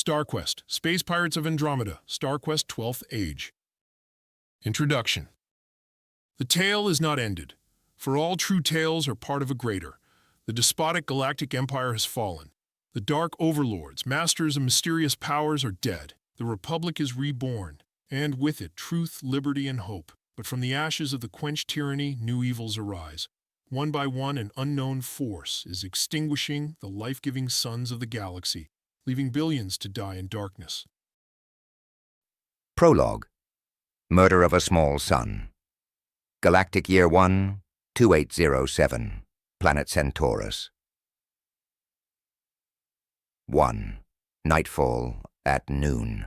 Starquest, Space Pirates of Andromeda, Starquest 12th Age. Introduction. The tale is not ended, for all true tales are part of a greater. The despotic Galactic Empire has fallen. The Dark Overlords, masters of mysterious powers, are dead. The Republic is reborn, and with it truth, liberty, and hope. But from the ashes of the quenched tyranny, new evils arise. One by one, an unknown force is extinguishing the life-giving suns of the galaxy, leaving billions to die in darkness. Prologue. Murder of a Small Sun. Galactic Year 1, 2807. Planet Centaurus. 1. Nightfall at noon.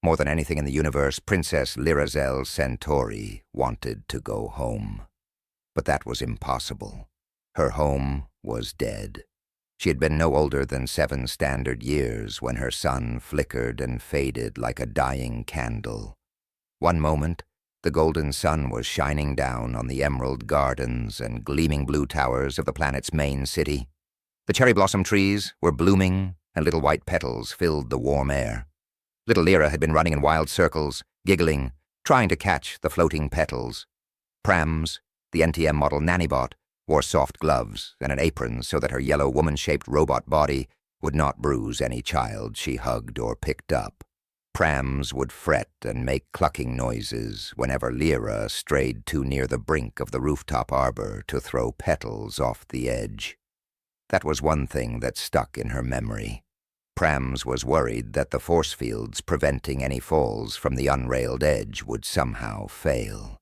More than anything in the universe, Princess Lyrazel Centauri wanted to go home. But that was impossible. Her home was dead. She had been no older than 7 standard years when her sun flickered and faded like a dying candle. One moment, the golden sun was shining down on the emerald gardens and gleaming blue towers of the planet's main city. The cherry blossom trees were blooming, and little white petals filled the warm air. Little Lyra had been running in wild circles, giggling, trying to catch the floating petals. Prams, the NTM model Nannybot, wore soft gloves and an apron so that her yellow woman-shaped robot body would not bruise any child she hugged or picked up. Prams would fret and make clucking noises whenever Lyra strayed too near the brink of the rooftop arbor to throw petals off the edge. That was one thing that stuck in her memory. Prams was worried that the force fields preventing any falls from the unrailed edge would somehow fail.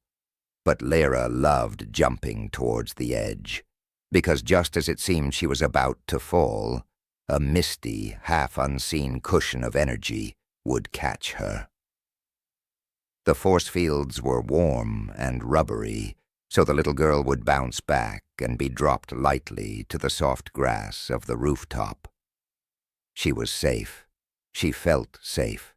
But Lyra loved jumping towards the edge, because just as it seemed she was about to fall, a misty, half-unseen cushion of energy would catch her. The force fields were warm and rubbery, so the little girl would bounce back and be dropped lightly to the soft grass of the rooftop. She was safe. She felt safe.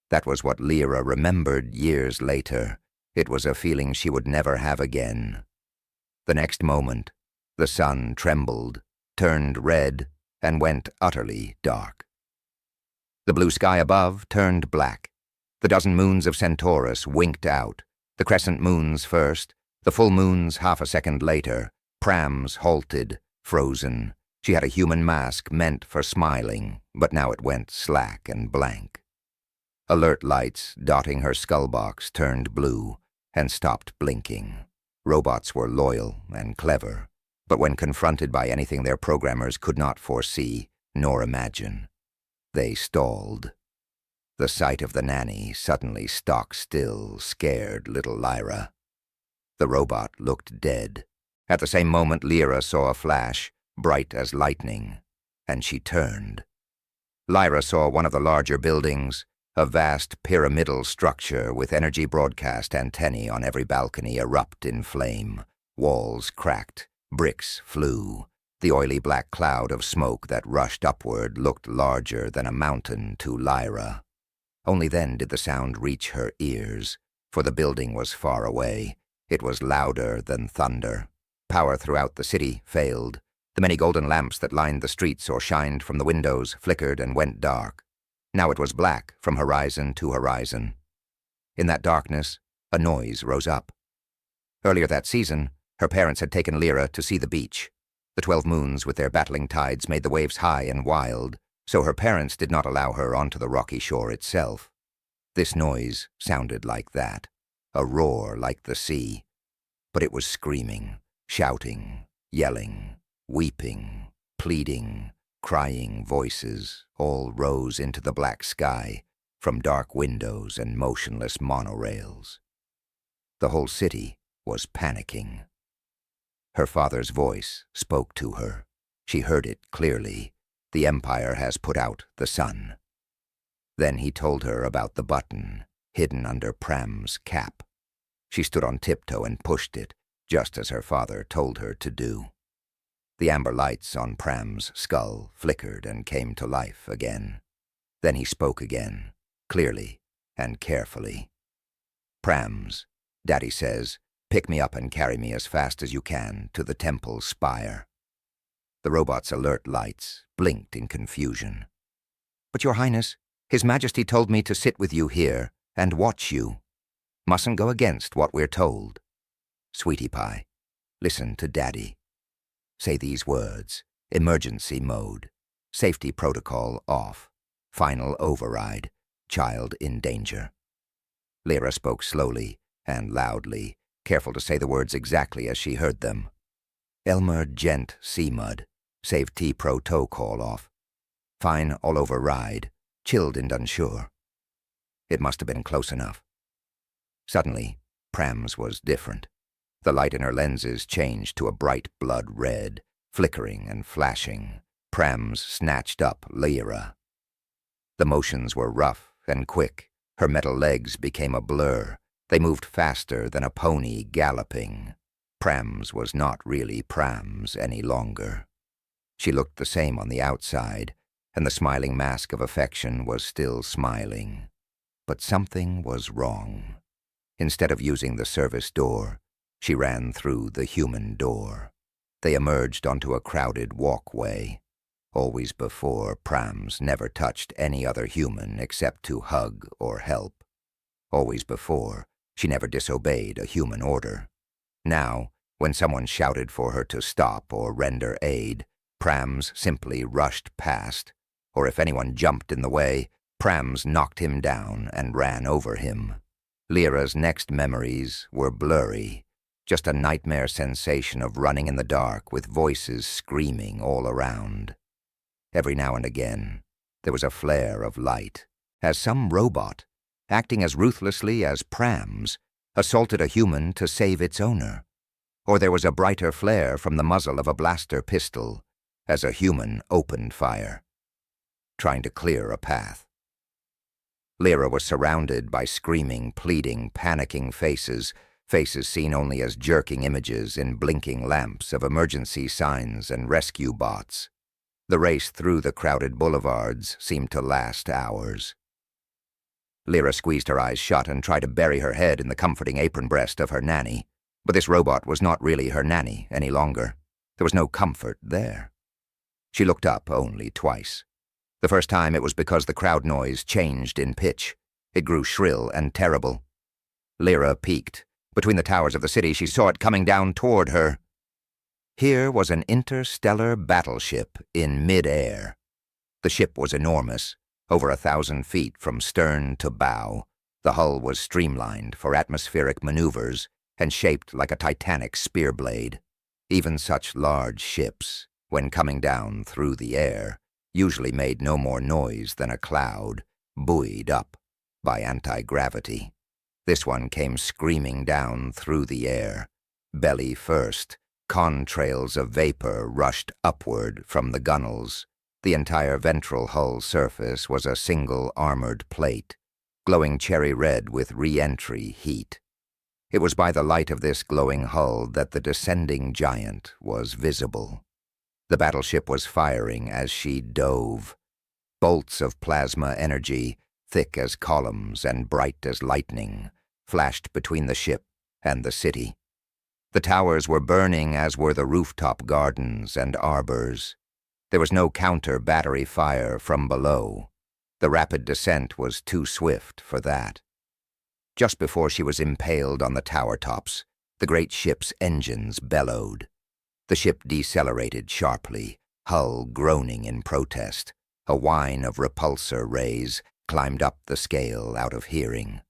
That was what Lyra remembered years later. It was a feeling she would never have again. The next moment, the sun trembled, turned red, and went utterly dark. The blue sky above turned black. The dozen moons of Centaurus winked out, the crescent moons first, the full moons half a second later. Prams halted, frozen. She had a human mask meant for smiling, but now it went slack and blank. Alert lights dotting her skull box turned blue and stopped blinking. Robots were loyal and clever, but when confronted by anything their programmers could not foresee nor imagine, they stalled. The sight of the nanny suddenly stock still scared little Lyra. The robot looked dead. At the same moment, Lyra saw a flash, bright as lightning, and she turned. Lyra saw one of the larger buildings, a vast pyramidal structure with energy broadcast antennae on every balcony erupt in flame. Walls cracked, bricks flew. The oily black cloud of smoke that rushed upward looked larger than a mountain to Lyra. Only then did the sound reach her ears, for the building was far away. It was louder than thunder. Power throughout the city failed. The many golden lamps that lined the streets or shined from the windows flickered and went dark. Now it was black from horizon to horizon. In that darkness, a noise rose up. Earlier that season, her parents had taken Lyra to see the beach. The 12 moons with their battling tides made the waves high and wild, so her parents did not allow her onto the rocky shore itself. This noise sounded like that, a roar like the sea. But it was screaming, shouting, yelling, weeping, pleading, crying voices all rose into the black sky from dark windows and motionless monorails. The whole city was panicking. Her father's voice spoke to her. She heard it clearly. The Empire has put out the sun. Then he told her about the button hidden under Pram's cap. She stood on tiptoe and pushed it, just as her father told her to do. The amber lights on Pram's skull flickered and came to life again. Then he spoke again, clearly and carefully. Prams, Daddy says, pick me up and carry me as fast as you can to the temple's spire. The robot's alert lights blinked in confusion. "But Your Highness, His Majesty told me to sit with you here and watch you. Mustn't go against what we're told. Sweetie pie, listen to Daddy. Say these words: emergency mode, safety protocol off, final override, child in danger." Lyra spoke slowly and loudly, careful to say the words exactly as she heard them. "Elmer Gent Seamud, save T-Pro tow call off. Fine all override, chilled and unsure." It must have been close enough. Suddenly, Pram's was different. The light in her lenses changed to a bright blood red, flickering and flashing. Pram's snatched up Lyra. The motions were rough and quick. Her metal legs became a blur. They moved faster than a pony galloping. Pram's was not really Pram's any longer. She looked the same on the outside, and the smiling mask of affection was still smiling. But something was wrong. Instead of using the service door, she ran through the human door. They emerged onto a crowded walkway. Always before, Pram's never touched any other human except to hug or help. Always before, she never disobeyed a human order. Now, when someone shouted for her to stop or render aid, Pram's simply rushed past, or if anyone jumped in the way, Pram's knocked him down and ran over him. Lyra's next memories were blurry, just a nightmare sensation of running in the dark with voices screaming all around. Every now and again, there was a flare of light, as some robot, acting as ruthlessly as Pram's, assaulted a human to save its owner. Or there was a brighter flare from the muzzle of a blaster pistol, as a human opened fire, trying to clear a path. Lyra was surrounded by screaming, pleading, panicking faces, faces seen only as jerking images in blinking lamps of emergency signs and rescue bots. The race through the crowded boulevards seemed to last hours. Lyra squeezed her eyes shut and tried to bury her head in the comforting apron breast of her nanny. But this robot was not really her nanny any longer. There was no comfort there. She looked up only twice. The first time it was because the crowd noise changed in pitch. It grew shrill and terrible. Lyra peeked. Between the towers of the city, she saw it coming down toward her. Here was an interstellar battleship in mid-air. The ship was enormous, over 1,000 feet from stern to bow. The hull was streamlined for atmospheric maneuvers and shaped like a titanic spear blade. Even such large ships, when coming down through the air, usually made no more noise than a cloud, buoyed up by anti-gravity. This one came screaming down through the air, belly first. Contrails of vapor rushed upward from the gunnels. The entire ventral hull surface was a single armored plate, glowing cherry red with re-entry heat. It was by the light of this glowing hull that the descending giant was visible. The battleship was firing as she dove. Bolts of plasma energy, thick as columns and bright as lightning, flashed between the ship and the city. The towers were burning, as were the rooftop gardens and arbors. There was no counter-battery fire from below. The rapid descent was too swift for that. Just before she was impaled on the tower tops, the great ship's engines bellowed. The ship decelerated sharply, hull groaning in protest. A whine of repulsor rays climbed up the scale out of hearing.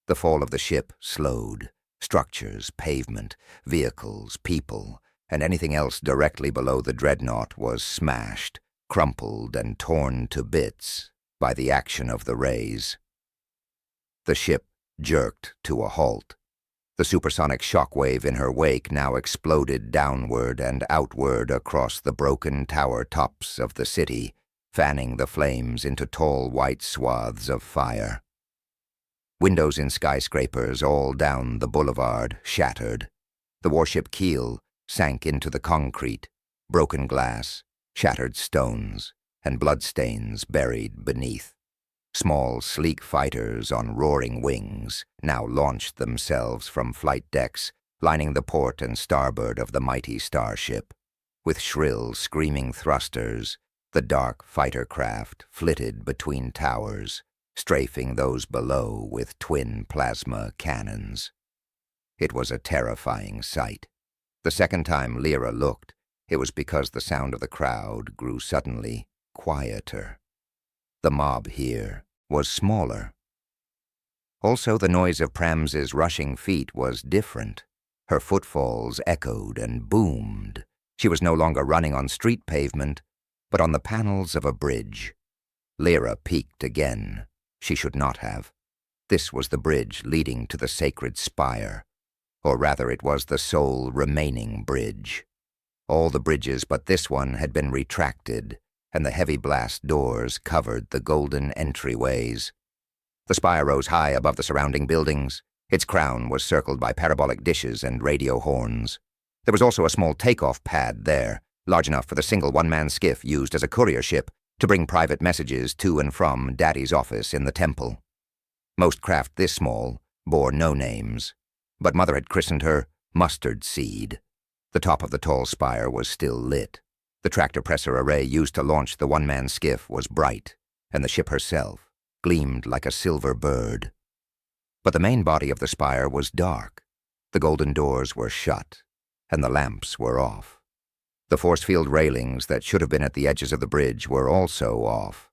The fall of the ship slowed. Structures, pavement, vehicles, people, and anything else directly below the dreadnought was smashed, crumpled, and torn to bits by the action of the rays. The ship jerked to a halt. The supersonic shockwave in her wake now exploded downward and outward across the broken tower tops of the city, fanning the flames into tall white swaths of fire. Windows in skyscrapers all down the boulevard shattered. The warship keel sank into the concrete, broken glass, shattered stones, and bloodstains buried beneath. Small, sleek fighters on roaring wings now launched themselves from flight decks, lining the port and starboard of the mighty starship. With shrill, screaming thrusters, The dark fighter craft flitted between towers, strafing those below with twin plasma cannons. It was a terrifying sight. The second time Lyra looked, it was because the sound of the crowd grew suddenly quieter. The mob here was smaller. Also, the noise of Prams's rushing feet was different. Her footfalls echoed and boomed. She was no longer running on street pavement, but on the panels of a bridge. Lyra peeked again. She should not have. This was the bridge leading to the sacred spire, or rather it was the sole remaining bridge. All the bridges but this one had been retracted, and the heavy blast doors covered the golden entryways. The spire rose high above the surrounding buildings. Its crown was circled by parabolic dishes and radio horns. There was also a small takeoff pad there, large enough for the single one-man skiff used as a courier ship to bring private messages to and from Daddy's office in the temple. Most craft this small bore no names, but Mother had christened her Mustard Seed. The top of the tall spire was still lit. The tractor presser array used to launch the one-man skiff was bright, and the ship herself gleamed like a silver bird. But the main body of the spire was dark. The golden doors were shut, and the lamps were off. The force field railings that should have been at the edges of the bridge were also off.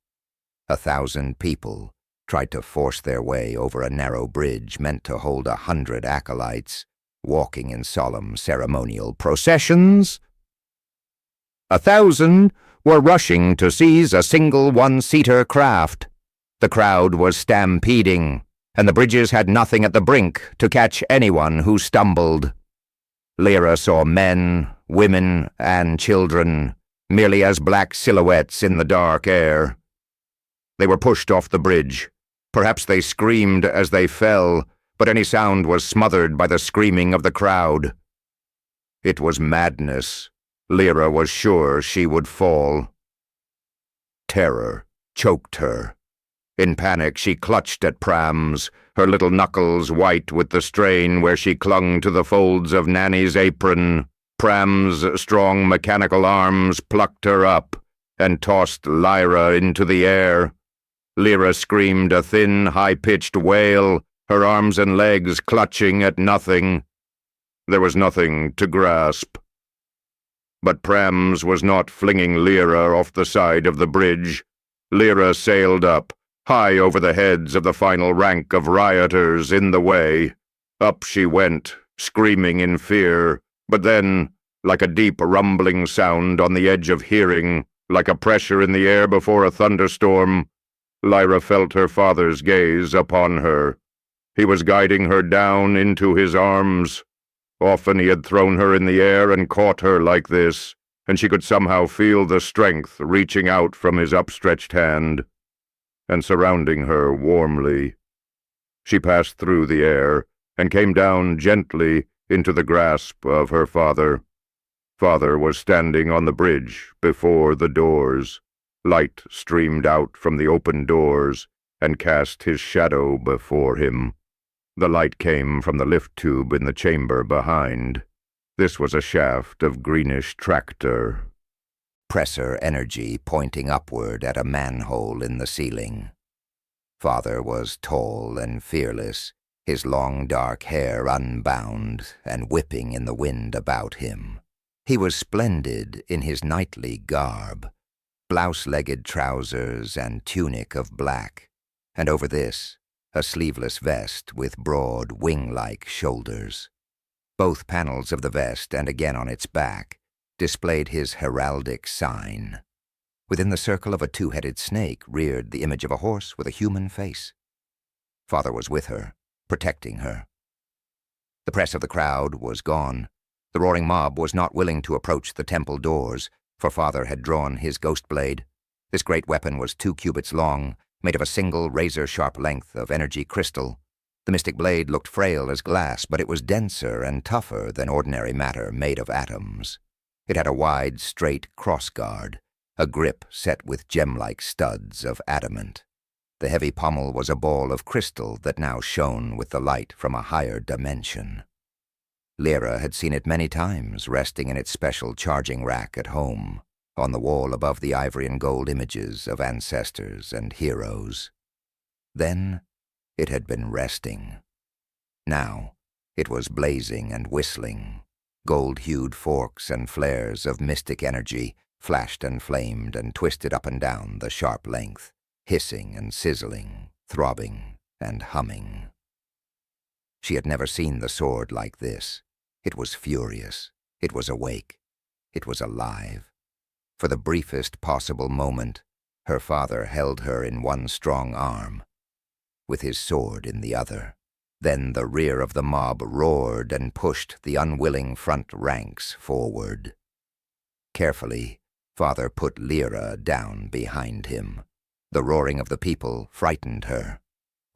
1,000 people tried to force their way over a narrow bridge meant to hold 100 acolytes, walking in solemn ceremonial processions. 1,000 were rushing to seize a single one-seater craft. The crowd was stampeding, and the bridges had nothing at the brink to catch anyone who stumbled. Lyra saw men, women, and children, merely as black silhouettes in the dark air. They were pushed off the bridge. Perhaps they screamed as they fell, but any sound was smothered by the screaming of the crowd. It was madness. Lyra was sure she would fall. Terror choked her. In panic, she clutched at Prams, her little knuckles white with the strain where she clung to the folds of Nanny's apron. Pram's strong mechanical arms plucked her up and tossed Lyra into the air. Lyra screamed a thin, high-pitched wail, her arms and legs clutching at nothing. There was nothing to grasp. But Prams was not flinging Lyra off the side of the bridge. Lyra sailed up, high over the heads of the final rank of rioters in the way. Up she went, screaming in fear, but then, like a deep rumbling sound on the edge of hearing, like a pressure in the air before a thunderstorm, Lyra felt her father's gaze upon her. He was guiding her down into his arms. Often he had thrown her in the air and caught her like this, and she could somehow feel the strength reaching out from his upstretched hand and surrounding her warmly. She passed through the air and came down gently into the grasp of her father. Father was standing on the bridge before the doors. Light streamed out from the open doors and cast his shadow before him. The light came from the lift tube in the chamber behind. This was a shaft of greenish tractor. Presser energy pointing upward at a manhole in the ceiling. Father was tall and fearless, his long dark hair unbound and whipping in the wind about him. He was splendid in his knightly garb, blouse-legged trousers and tunic of black, and over this, a sleeveless vest with broad wing-like shoulders. Both panels of the vest, and again on its back, displayed his heraldic sign. Within the circle of a two-headed snake reared the image of a horse with a human face. Father was with her, protecting her. The press of the crowd was gone. The roaring mob was not willing to approach the temple doors, for Father had drawn his ghost blade. This great weapon was 2 cubits long, made of a single razor-sharp length of energy crystal. The mystic blade looked frail as glass, but it was denser and tougher than ordinary matter made of atoms. It had a wide, straight crossguard, a grip set with gem-like studs of adamant. The heavy pommel was a ball of crystal that now shone with the light from a higher dimension. Lyra had seen it many times resting in its special charging rack at home, on the wall above the ivory and gold images of ancestors and heroes. Then it had been resting. Now it was blazing and whistling. Gold-hued forks and flares of mystic energy flashed and flamed and twisted up and down the sharp length, hissing and sizzling, throbbing and humming. She had never seen the sword like this. It was furious. It was awake. It was alive. For the briefest possible moment, her father held her in one strong arm, with his sword in the other. Then the rear of the mob roared and pushed the unwilling front ranks forward. Carefully, father put Lyra down behind him. The roaring of the people frightened her.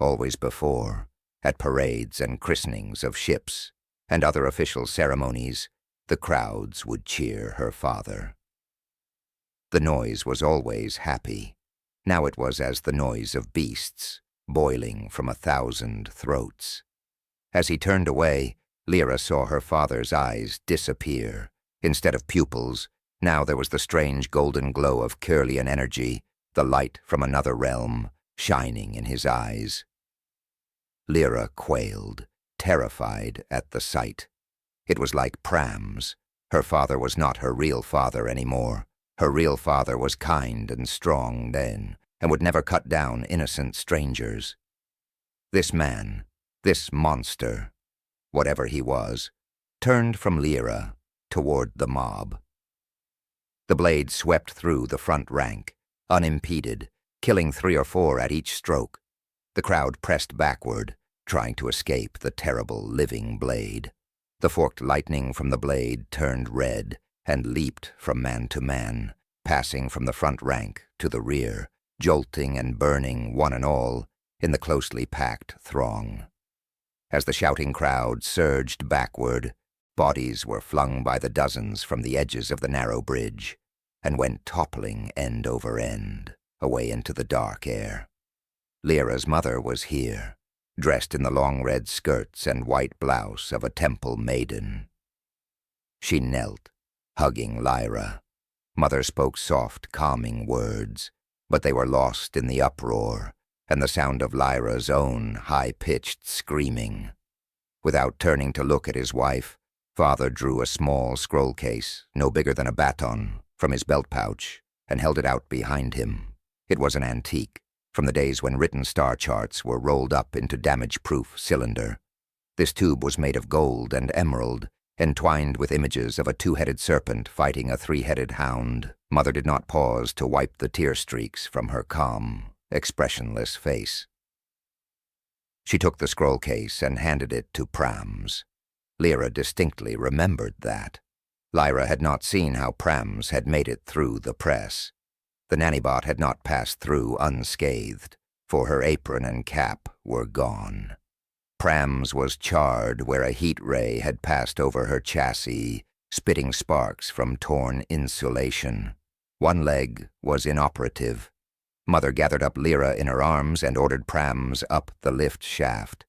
Always before, at parades and christenings of ships and other official ceremonies, the crowds would cheer her father. The noise was always happy. Now it was as the noise of beasts, boiling from 1,000 throats. As he turned away, Lyra saw her father's eyes disappear. Instead of pupils, now there was the strange golden glow of Curlian energy, the light from another realm, shining in his eyes. Lyra quailed, terrified at the sight. It was like Pram's. Her father was not her real father anymore. Her real father was kind and strong then, and would never cut down innocent strangers. This man, this monster, whatever he was, turned from Lyra toward the mob. The blade swept through the front rank, unimpeded, killing 3 or 4 at each stroke. The crowd pressed backward, trying to escape the terrible living blade. The forked lightning from the blade turned red and leaped from man to man, passing from the front rank to the rear, jolting and burning one and all in the closely packed throng. As the shouting crowd surged backward, bodies were flung by the dozens from the edges of the narrow bridge and went toppling end over end, away into the dark air. Lyra's mother was here, dressed in the long red skirts and white blouse of a temple maiden. She knelt, hugging Lyra. Mother spoke soft, calming words, but they were lost in the uproar and the sound of Lyra's own high-pitched screaming. Without turning to look at his wife, father drew a small scroll case, no bigger than a baton, from his belt pouch and held it out behind him. It was an antique, from the days when written star charts were rolled up into damage-proof cylinder. This tube was made of gold and emerald, entwined with images of a 2-headed serpent fighting a 3-headed hound. Mother did not pause to wipe the tear streaks from her calm, expressionless face. She took the scroll case and handed it to Prams. Lyra distinctly remembered that. Lyra had not seen how Prams had made it through the press. The nannybot had not passed through unscathed, for her apron and cap were gone. Prams was charred where a heat ray had passed over her chassis, spitting sparks from torn insulation. One leg was inoperative. Mother gathered up Lyra in her arms and ordered Prams up the lift shaft.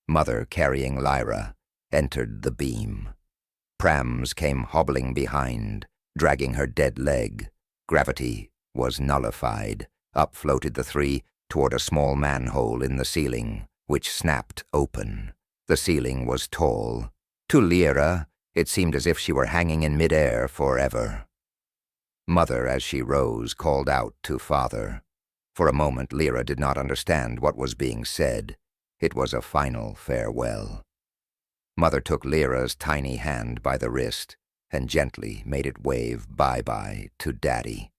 Mother, carrying Lyra, entered the beam. Prams came hobbling behind, dragging her dead leg. Gravity was nullified. Up floated the 3 toward a small manhole in the ceiling, which snapped open. The ceiling was tall. To Lyra, it seemed as if she were hanging in midair forever. Mother, as she rose, called out to father. For a moment, Lyra did not understand what was being said. It was a final farewell. Mother took Lyra's tiny hand by the wrist and gently made it wave bye-bye to Daddy.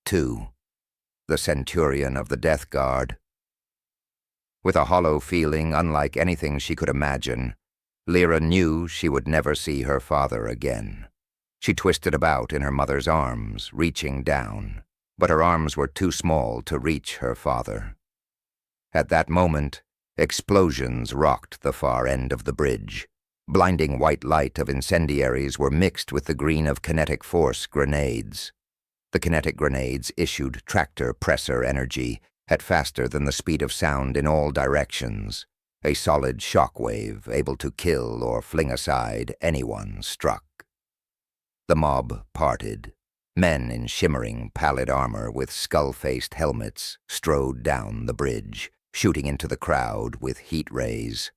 2. The Centurion of the Death Guard. With a hollow feeling unlike anything she could imagine, Lyra knew she would never see her father again. She twisted about in her mother's arms, reaching down, but her arms were too small to reach her father. At that moment, explosions rocked the far end of the bridge. Blinding white light of incendiaries were mixed with the green of kinetic force grenades. The kinetic grenades issued tractor presser energy at faster than the speed of sound in all directions, a solid shock wave able to kill or fling aside anyone struck. The mob parted. Men in shimmering, pallid armor with skull-faced helmets strode down the bridge, shooting into the crowd with heat rays.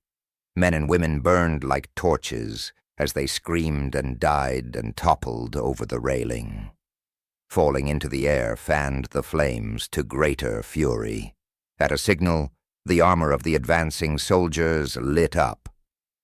Men and women burned like torches as they screamed and died and toppled over the railing. Falling into the air fanned the flames to greater fury. At a signal, the armor of the advancing soldiers lit up.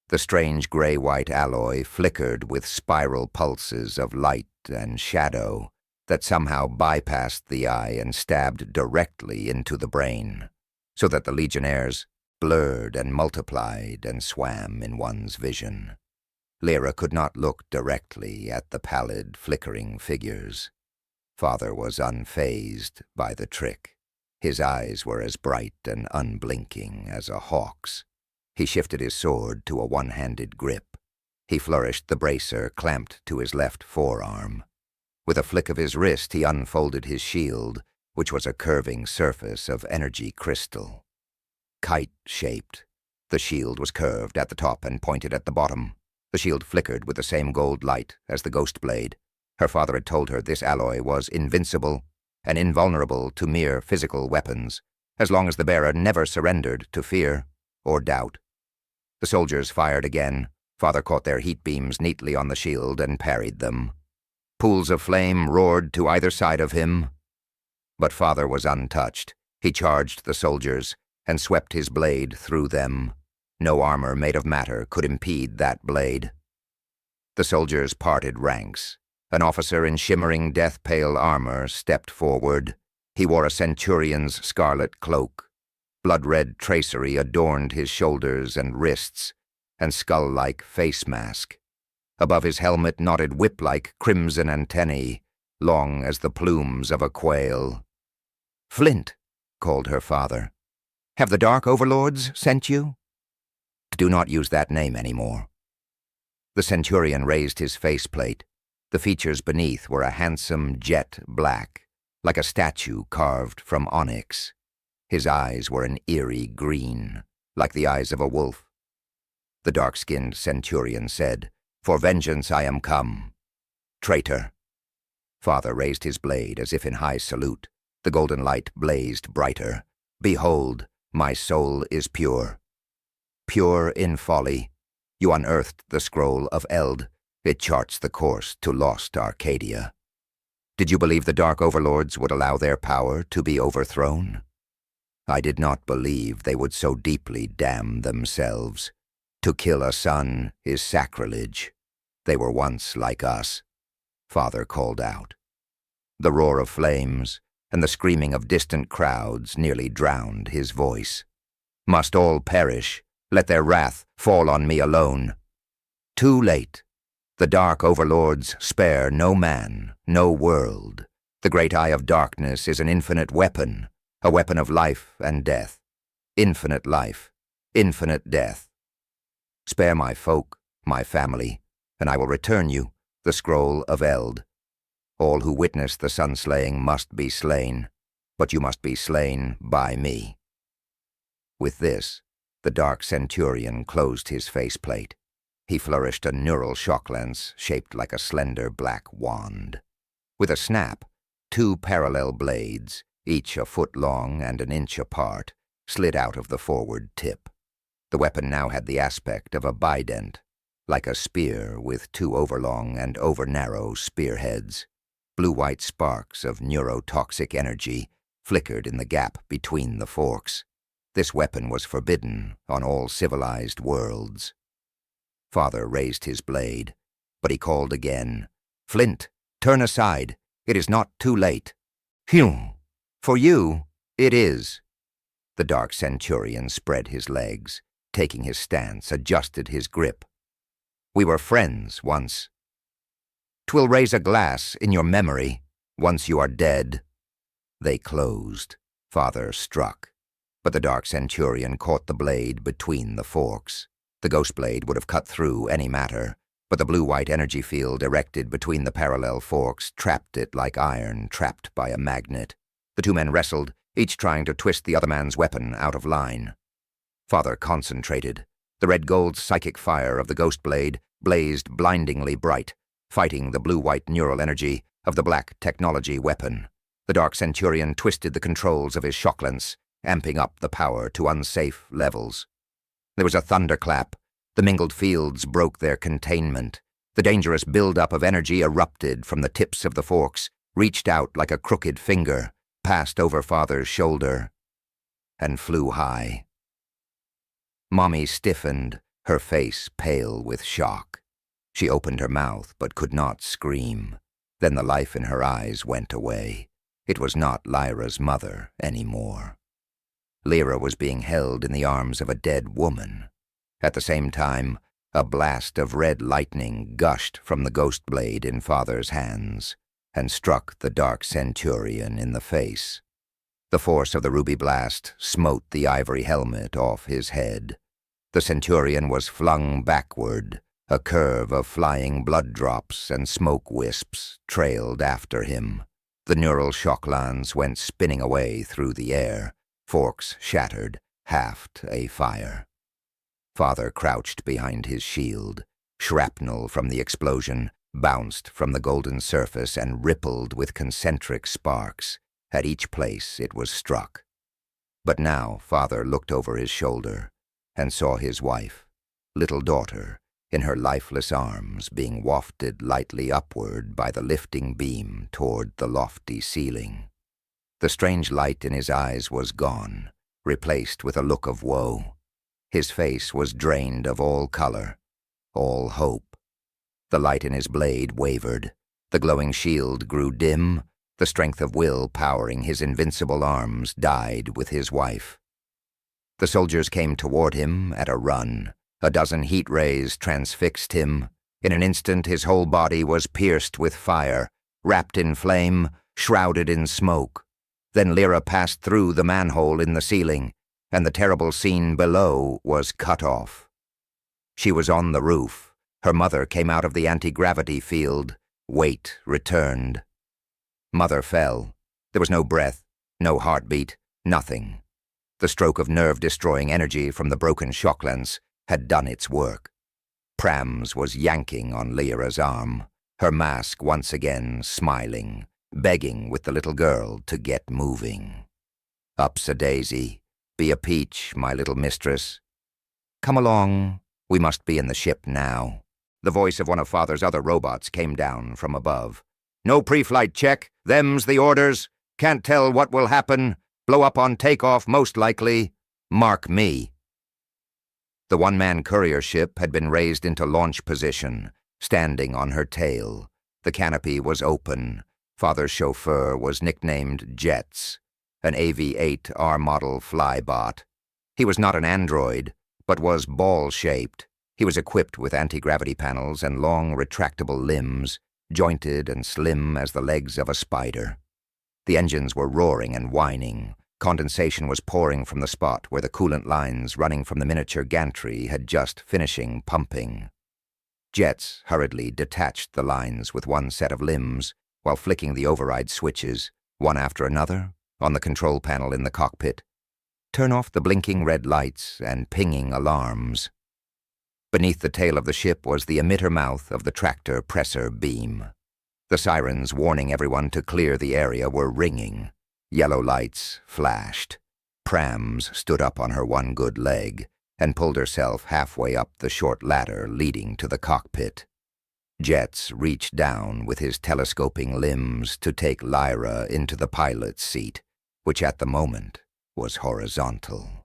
The strange gray-white alloy flickered with spiral pulses of light and shadow that somehow bypassed the eye and stabbed directly into the brain, so that the legionnaires blurred and multiplied and swam in one's vision. Lyra could not look directly at the pallid, flickering figures. Father was unfazed by the trick. His eyes were as bright and unblinking as a hawk's. He shifted his sword to a one-handed grip. He flourished the bracer clamped to his left forearm. With a flick of his wrist, he unfolded his shield, which was a curving surface of energy crystal. Kite-shaped, the shield was curved at the top and pointed at the bottom. The shield flickered with the same gold light as the ghost blade. Her father had told her this alloy was invincible and invulnerable to mere physical weapons, as long as the bearer never surrendered to fear or doubt. The soldiers fired again. Father caught their heat beams neatly on the shield and parried them. Pools of flame roared to either side of him. But Father was untouched. He charged the soldiers and swept his blade through them. No armor made of matter could impede that blade. The soldiers parted ranks. An officer in shimmering death-pale armor stepped forward. He wore a centurion's scarlet cloak. Blood-red tracery adorned his shoulders and wrists, and skull-like face mask. Above his helmet nodded whip-like crimson antennae, long as the plumes of a quail. "Flint," called her father. "Have the Dark Overlords sent you?" "Do not use that name anymore." The centurion raised his faceplate. The features beneath were a handsome jet black, like a statue carved from onyx. His eyes were an eerie green, like the eyes of a wolf. The dark-skinned centurion said, "For vengeance I am come." "Traitor." Father raised his blade as if in high salute. The golden light blazed brighter. "Behold, my soul is pure." "Pure in folly. You unearthed the scroll of Eld. It charts the course to lost Arcadia. Did you believe the Dark Overlords would allow their power to be overthrown? I did not believe they would so deeply damn themselves. To kill a son is sacrilege. They were once like us," Father called out. The roar of flames and the screaming of distant crowds nearly drowned his voice. "Must all perish? Let their wrath fall on me alone." "Too late. The Dark Overlords spare no man, no world. The great eye of darkness is an infinite weapon, a weapon of life and death. Infinite life, infinite death. Spare my folk, my family, and I will return you the scroll of Eld. All who witness the sun-slaying must be slain, but you must be slain by me." With this, the dark centurion closed his faceplate. He flourished a neural shock lens shaped like a slender black wand. With a snap, two parallel blades, each a foot long and an inch apart, slid out of the forward tip. The weapon now had the aspect of a bident, like a spear with two overlong and over-narrow spearheads. Blue-white sparks of neurotoxic energy flickered in the gap between the forks. This weapon was forbidden on all civilized worlds. Father raised his blade, but he called again, "Flint, turn aside. It is not too late." "Phew! For you, it is." The dark centurion spread his legs, taking his stance, adjusted his grip. "We were friends once. 'Twill raise a glass in your memory once you are dead." They closed. Father struck, but the dark centurion caught the blade between the forks. The ghost blade would have cut through any matter, but the blue-white energy field erected between the parallel forks trapped it like iron trapped by a magnet. The two men wrestled, each trying to twist the other man's weapon out of line. Father concentrated. The red-gold psychic fire of the ghost blade blazed blindingly bright. fighting the blue-white neural energy of the black technology weapon. The Dark Centurion twisted the controls of his shock lens, amping up the power to unsafe levels. There was a thunderclap. The mingled fields broke their containment. The dangerous buildup of energy erupted from the tips of the forks, reached out like a crooked finger, passed over Father's shoulder, and flew high. Mommy stiffened, her face pale with shock. She opened her mouth but could not scream. Then the life in her eyes went away. It was not Lyra's mother anymore. Lyra was being held in the arms of a dead woman. At the same time, a blast of red lightning gushed from the ghost blade in Father's hands and struck the Dark Centurion in the face. The force of the ruby blast smote the ivory helmet off his head. The Centurion was flung backward. A curve of flying blood drops and smoke wisps trailed after him. The neural shock lines went spinning away through the air, forks shattered, haft afire. Father crouched behind his shield. Shrapnel from the explosion bounced from the golden surface and rippled with concentric sparks at each place it was struck. But now Father looked over his shoulder and saw his wife, little daughter, in her lifeless arms being wafted lightly upward by the lifting beam toward the lofty ceiling. The strange light in his eyes was gone, replaced with a look of woe. His face was drained of all color, all hope. The light in his blade wavered. The glowing shield grew dim. The strength of will powering his invincible arms died with his wife. The soldiers came toward him at a run. A dozen heat rays transfixed him. In an instant his whole body was pierced with fire, wrapped in flame, shrouded in smoke. Then Lyra passed through the manhole in the ceiling, and the terrible scene below was cut off. She was on the roof. Her mother came out of the anti-gravity field. Weight returned. Mother fell. There was no breath, no heartbeat, nothing. The stroke of nerve-destroying energy from the broken shock lens had done its work. Prams was yanking on Lyra's arm, her mask once again smiling, begging with the little girl to get moving. Ups-a-daisy, be a peach, my little mistress. Come along, we must be in the ship now. The voice of one of Father's other robots came down from above. No pre-flight check, them's the orders. Can't tell what will happen. Blow up on takeoff most likely. Mark me. The one-man courier ship had been raised into launch position, standing on her tail. The canopy was open. Father's chauffeur was nicknamed Jets, an AV-8 R-model flybot. He was not an android, but was ball-shaped. He was equipped with anti-gravity panels and long, retractable limbs, jointed and slim as the legs of a spider. The engines were roaring and whining. Condensation was pouring from the spot where the coolant lines running from the miniature gantry had just finishing pumping. Jets hurriedly detached the lines with one set of limbs while flicking the override switches, one after another, on the control panel in the cockpit. Turn off the blinking red lights and pinging alarms. Beneath the tail of the ship was the emitter mouth of the tractor pressor beam. The sirens warning everyone to clear the area were ringing. Yellow lights flashed. Prams stood up on her one good leg and pulled herself halfway up the short ladder leading to the cockpit. Jets reached down with his telescoping limbs to take Lyra into the pilot's seat, which at the moment was horizontal.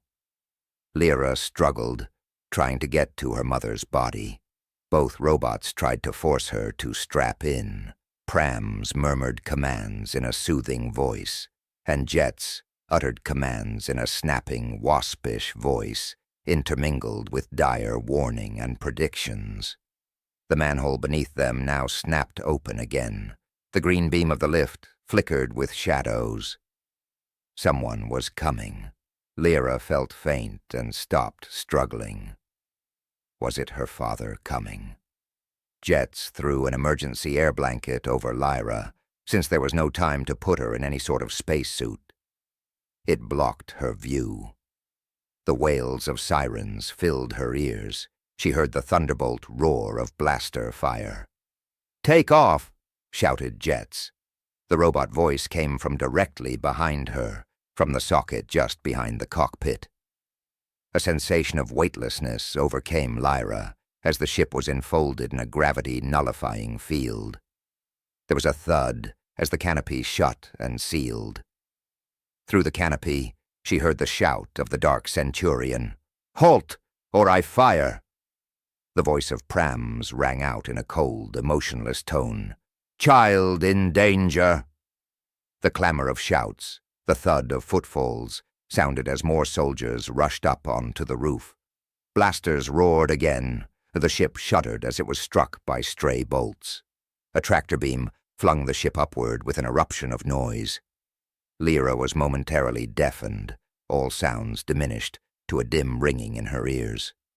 Lyra struggled, trying to get to her mother's body. Both robots tried to force her to strap in. Prams murmured commands in a soothing voice, and Jets uttered commands in a snapping, waspish voice, intermingled with dire warning and predictions. The manhole beneath them now snapped open again. The green beam of the lift flickered with shadows. Someone was coming. Lyra felt faint and stopped struggling. Was it her father coming? Jets threw an emergency air blanket over Lyra, since there was no time to put her in any sort of spacesuit. It blocked her view. The wails of sirens filled her ears. She heard the thunderbolt roar of blaster fire. "Take off!" shouted Jets. The robot voice came from directly behind her, from the socket just behind the cockpit. A sensation of weightlessness overcame Lyra as the ship was enfolded in a gravity-nullifying field. There was a thud as the canopy shut and sealed. Through the canopy, she heard the shout of the Dark Centurion, "Halt, or I fire!" The voice of Prams rang out in a cold, emotionless tone. "Child in danger!" The clamor of shouts, the thud of footfalls, sounded as more soldiers rushed up onto the roof. Blasters roared again. The ship shuddered as it was struck by stray bolts. A tractor beam flung the ship upward with an eruption of noise. Lyra was momentarily deafened, all sounds diminished to a dim ringing in her ears.